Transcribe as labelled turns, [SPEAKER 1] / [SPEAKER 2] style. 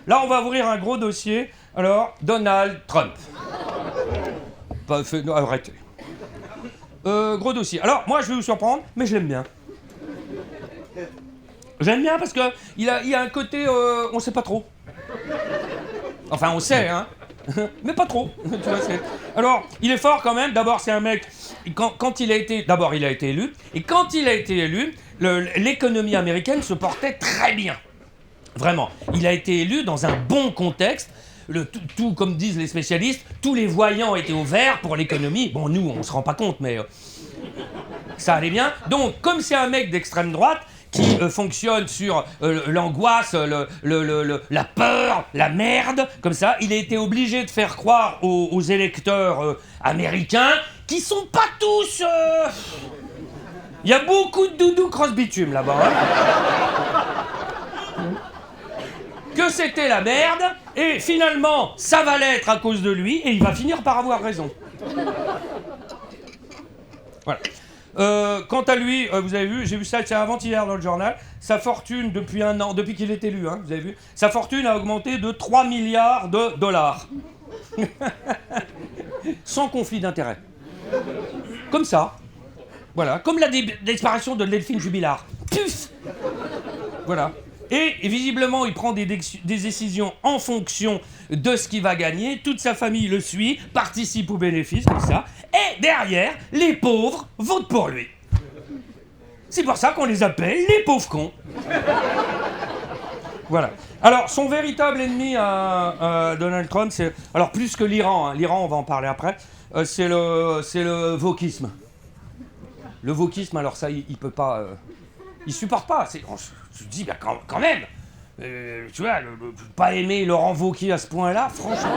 [SPEAKER 1] Là, on va ouvrir un gros dossier. Alors, Donald Trump. Non, arrêtez. Gros dossier. Alors, moi, je vais vous surprendre, mais je l'aime bien. J'aime bien parce que il a un côté, on sait pas trop. Enfin, on sait, hein. Mais pas trop. Tu vois, alors, il est fort quand même. D'abord, c'est un mec. Quand il a été. D'abord, il a été élu. Et quand il a été élu, l'économie américaine se portait très bien. Vraiment. Il a été élu dans un bon contexte. Tout, comme disent les spécialistes, tous les voyants étaient au vert pour l'économie. Bon, nous, on se rend pas compte, mais ça allait bien. Donc, comme c'est un mec d'extrême droite qui fonctionne sur l'angoisse, la peur, la merde, comme ça, il a été obligé de faire croire aux électeurs américains qui sont pas tous... Il y a beaucoup de doudous cross-bitume là-bas. Hein. Que c'était la merde, et finalement, ça va l'être à cause de lui, et il va finir par avoir raison. Voilà. Quant à lui, vous avez vu, j'ai vu ça avant-hier dans le journal, sa fortune depuis un an, depuis qu'il est élu, hein, vous avez vu, sa fortune a augmenté de 3 milliards de dollars. Sans conflit d'intérêt. Comme ça. Voilà. Comme la disparition de Delphine Jubilard. Puf. Voilà. Et visiblement, il prend des décisions en fonction de ce qu'il va gagner. Toute sa famille le suit, participe aux bénéfices, comme ça. Et derrière, les pauvres votent pour lui. C'est pour ça qu'on les appelle les pauvres cons. Voilà. Alors, son véritable ennemi à Donald Trump, c'est... Alors, plus que l'Iran, hein. L'Iran, on va en parler après, c'est le wokisme. Le wokisme, alors ça, il peut pas... il supporte pas. Je te dis, bah, quand même, tu vois, pas aimer Laurent Wauquiez à ce point-là, franchement...